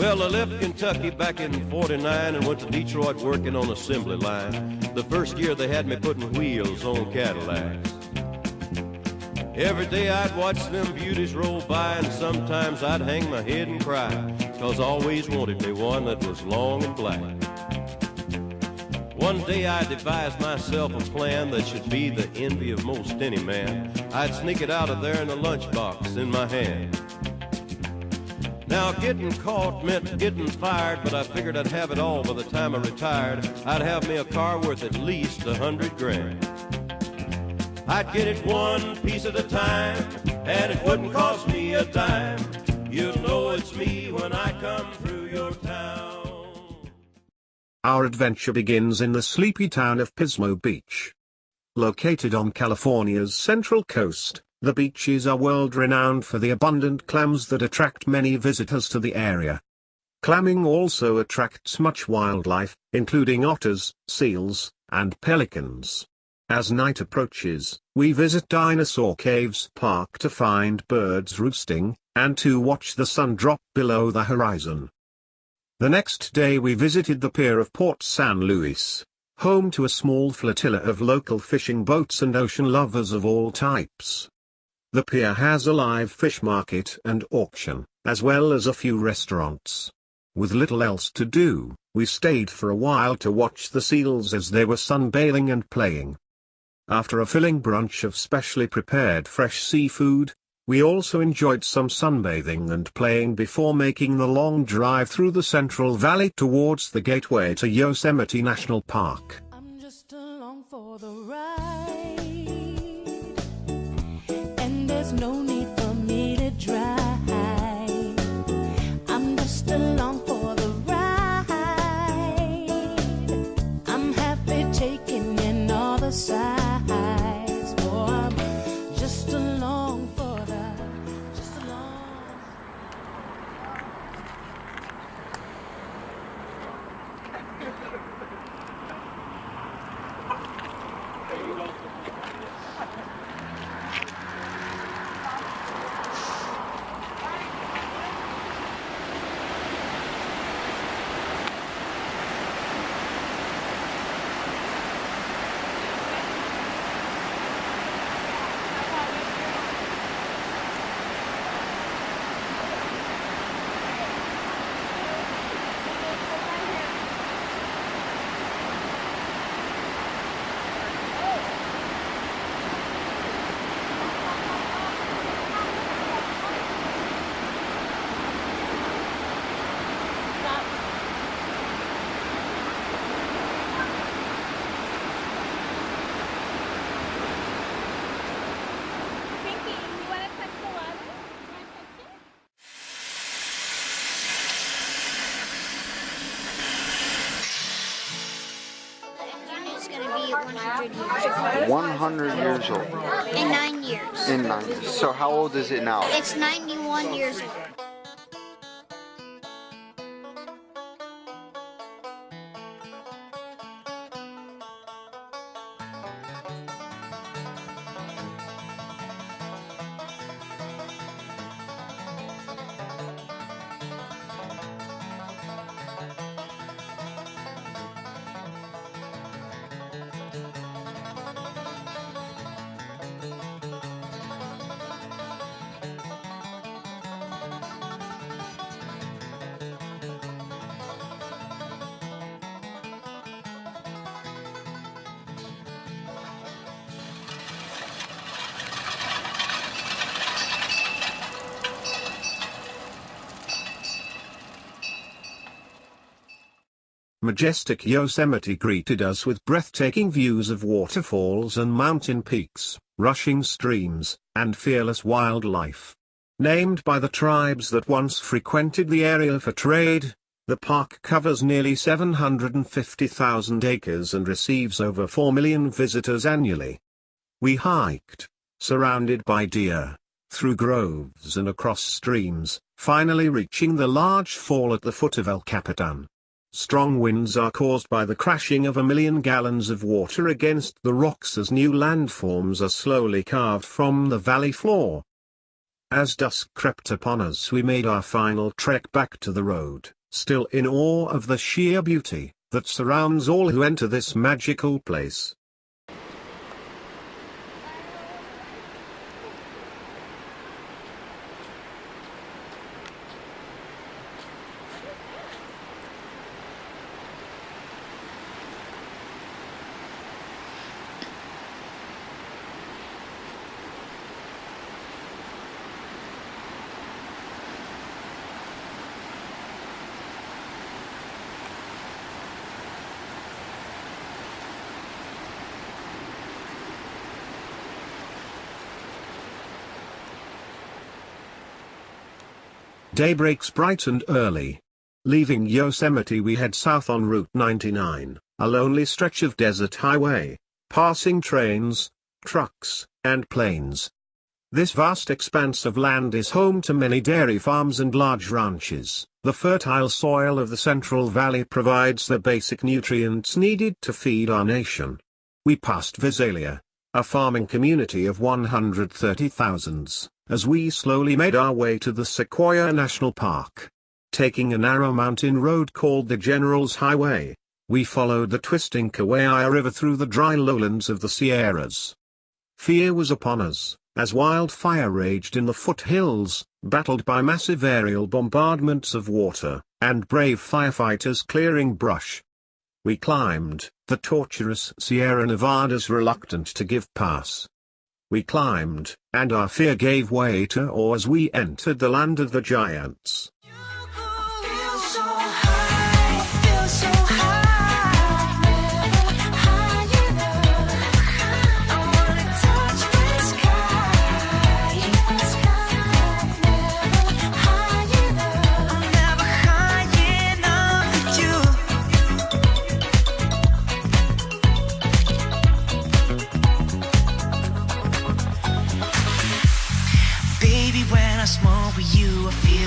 Well, I left Kentucky back in '49 and went to Detroit working on assembly line. The first year they had me putting wheels on Cadillacs. Every day I'd watch them beauties roll by, and sometimes I'd hang my head and cry, 'cause I always wanted me one that was long and black. One day I devised myself a plan that should be the envy of most any man. I'd sneak it out of there in a lunchbox in my hand. Now getting caught meant getting fired, but I figured I'd have it all by the time I retired. I'd have me a car worth at least 100 grand. I'd get it one piece at a time, and it wouldn't cost me a dime. You'll know it's me when I come through your town. Our adventure begins in the sleepy town of Pismo Beach. Located on California's central coast, the beaches are world-renowned for the abundant clams that attract many visitors to the area. Clamming also attracts much wildlife, including otters, seals, and pelicans. As night approaches, we visit Dinosaur Caves Park to find birds roosting, and to watch the sun drop below the horizon. The next day we visited the pier of Port San Luis, home to a small flotilla of local fishing boats and ocean lovers of all types. The pier has a live fish market and auction, as well as a few restaurants. With little else to do, we stayed for a while to watch the seals as they were sunbathing and playing. After a filling brunch of specially prepared fresh seafood, we also enjoyed some sunbathing and playing before making the long drive through the Central Valley towards the gateway to Yosemite National Park. I'm just along for the ride, and there's no need for me to drive. I'm just along for the ride. I'm happy taking in all the sights. Oh, I'm just along for the, just along. Going to be 100 years old. 100 years old. In 9 years. In 9 years. So how old is it now? It's 91 years old. Majestic Yosemite greeted us with breathtaking views of waterfalls and mountain peaks, rushing streams, and fearless wildlife. Named by the tribes that once frequented the area for trade, the park covers nearly 750,000 acres and receives over 4 million visitors annually. We hiked, surrounded by deer, through groves and across streams, finally reaching the large fall at the foot of El Capitan. Strong winds are caused by the crashing of 1 million gallons of water against the rocks as new landforms are slowly carved from the valley floor. As dusk crept upon us, we made our final trek back to the road, still in awe of the sheer beauty that surrounds all who enter this magical place. Day breaks bright and early. Leaving Yosemite, we head south on Route 99, a lonely stretch of desert highway, passing trains, trucks, and planes. This vast expanse of land is home to many dairy farms and large ranches. The fertile soil of the Central Valley provides the basic nutrients needed to feed our nation. We passed Visalia, a farming community of 130,000, as we slowly made our way to the Sequoia National Park. Taking a narrow mountain road called the General's Highway, we followed the twisting Kauai River through the dry lowlands of the Sierras. Fear was upon us, as wildfire raged in the foothills, battled by massive aerial bombardments of water, and brave firefighters clearing brush. We climbed the tortuous Sierra Nevadas, reluctant to give pass. We climbed, and our fear gave way to awe as we entered the land of the giants.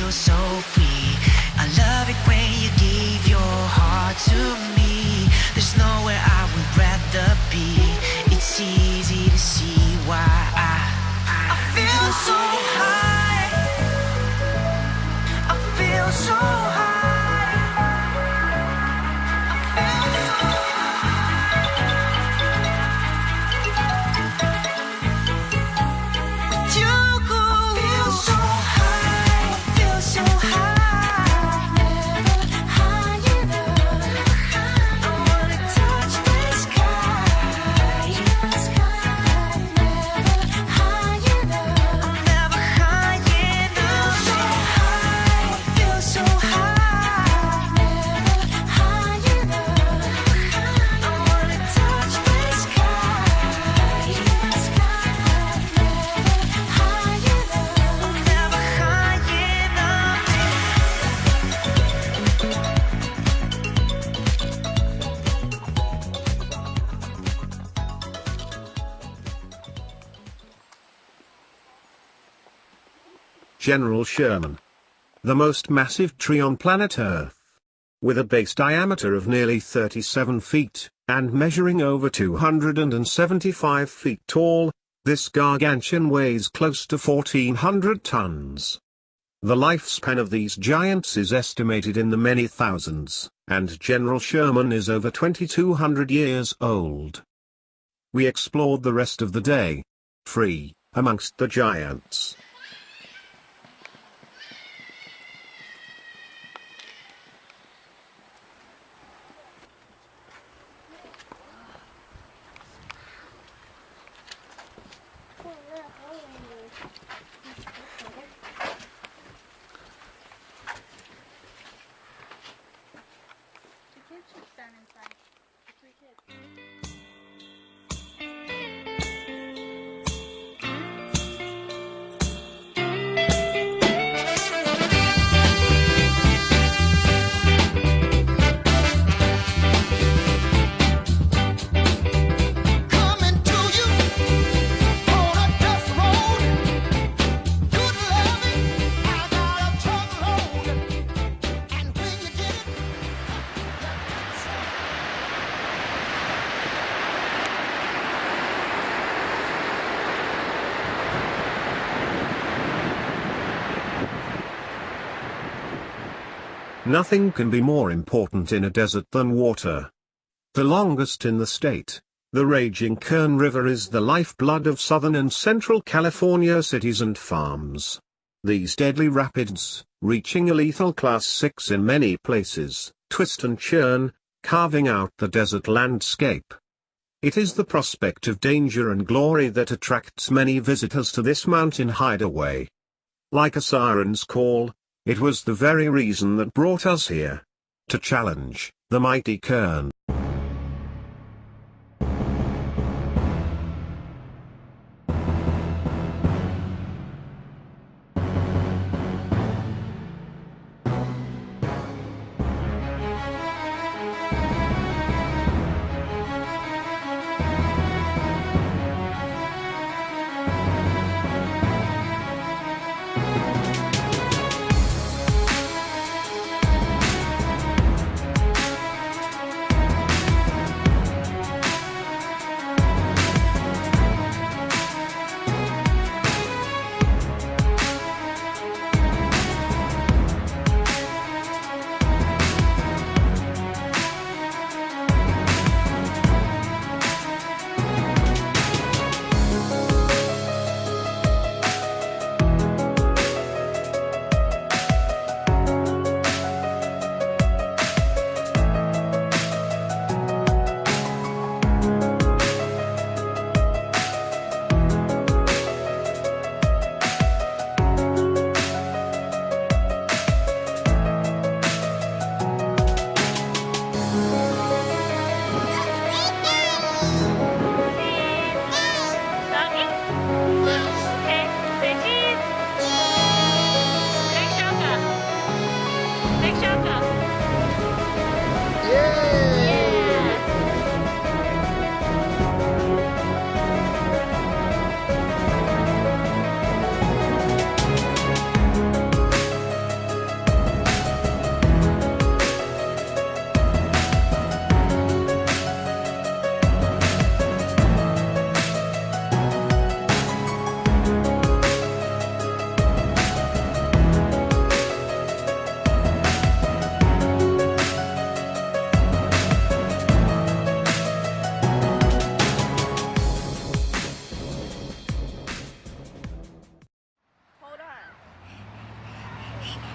So free. I love it when you give your heart to me. There's nowhere I would rather be. It's easy to see why I feel so high. I feel so high. General Sherman. The most massive tree on planet Earth. With a base diameter of nearly 37 feet, and measuring over 275 feet tall, this gargantuan weighs close to 1,400 tons. The lifespan of these giants is estimated in the many thousands, and General Sherman is over 2,200 years old. We explored the rest of the day, free, amongst the giants. Nothing can be more important in a desert than water. The longest in the state, the raging Kern River is the lifeblood of southern and central California cities and farms. These deadly rapids, reaching a lethal class 6 in many places, twist and churn, carving out the desert landscape. It is the prospect of danger and glory that attracts many visitors to this mountain hideaway. Like a siren's call, it was the very reason that brought us here. To challenge the mighty Kern.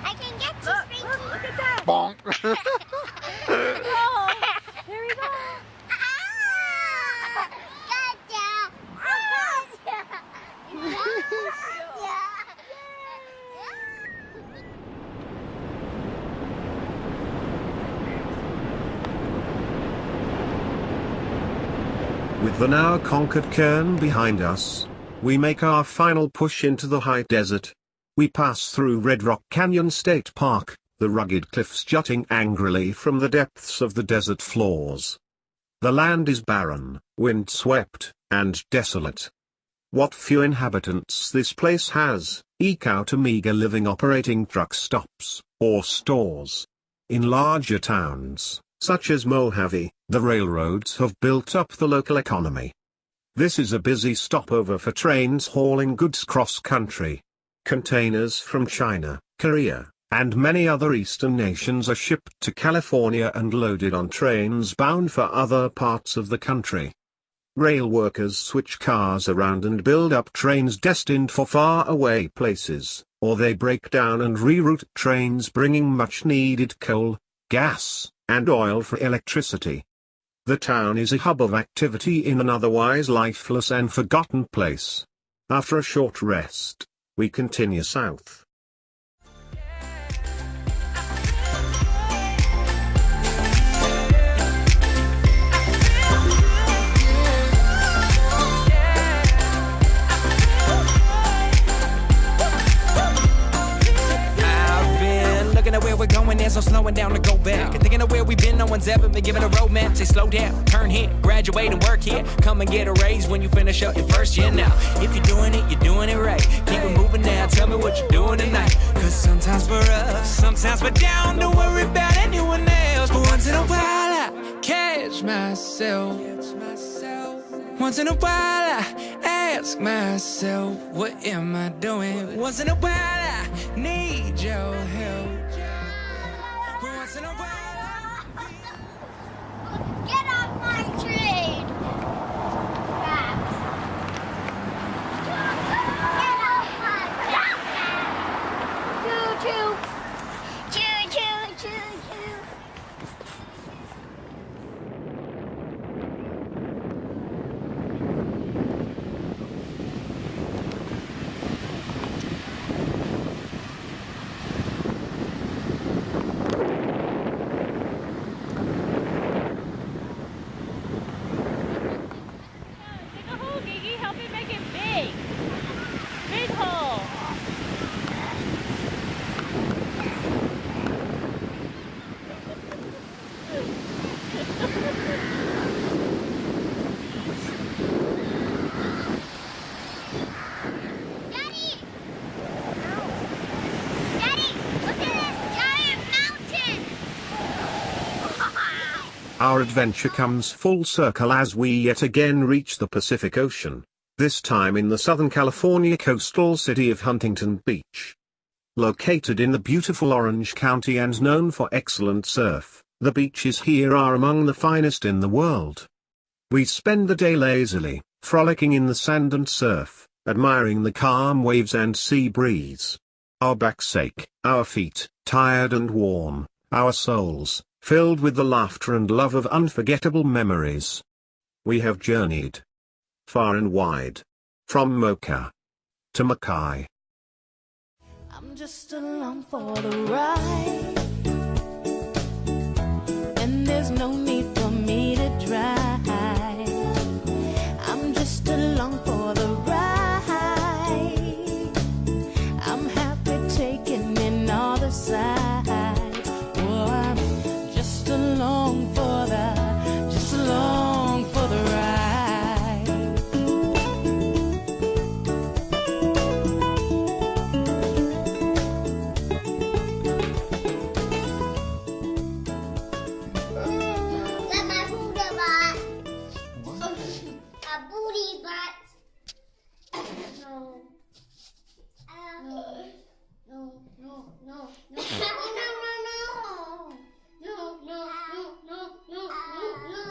I can get to Springy. Look at that. Bonk. Oh, here we go. Gotcha. With the now conquered Kern behind us, we make our final push into the high desert. We pass through Red Rock Canyon State Park, the rugged cliffs jutting angrily from the depths of the desert floors. The land is barren, wind-swept, and desolate. What few inhabitants this place has, eke out a meager living operating truck stops, or stores. In larger towns, such as Mojave, the railroads have built up the local economy. This is a busy stopover for trains hauling goods cross-country. Containers from China, Korea, and many other eastern nations are shipped to California and loaded on trains bound for other parts of the country. Rail workers switch cars around and build up trains destined for far-away places, or they break down and reroute trains bringing much-needed coal, gas, and oil for electricity. The town is a hub of activity in an otherwise lifeless and forgotten place. After a short rest, we continue south. Looking at where we're going, there's no slowing down to go back. And thinking of where we've been, no one's ever been given a roadmap. Say slow down, turn here, graduate and work here. Come and get a raise when you finish up your first year now. If you're doing it right. Keep it moving now, tell me what you're doing tonight. Cause sometimes we're up, sometimes we're down. Don't worry about anyone else. But once in a while I catch myself. Once in a while I ask myself, what am I doing? Once in a while I need your help. Daddy! Daddy, look at this giant mountain! Our adventure comes full circle as we yet again reach the Pacific Ocean, this time in the Southern California coastal city of Huntington Beach. Located in the beautiful Orange County and known for excellent surf, the beaches here are among the finest in the world. We spend the day lazily, frolicking in the sand and surf, admiring the calm waves and sea breeze. Our backs ache, our feet, tired and worn, our souls, filled with the laughter and love of unforgettable memories. We have journeyed far and wide, from Mauka to Makai. I'm just along for the ride, and there's no need for me to drive. I'm just along for the ride. I'm happy taking in all the sights. Oh, I'm just along for the ride. Let my booty butt. A booty butt. No. No. No. No. No. No. No. No. No. No. No. No. No. No. No.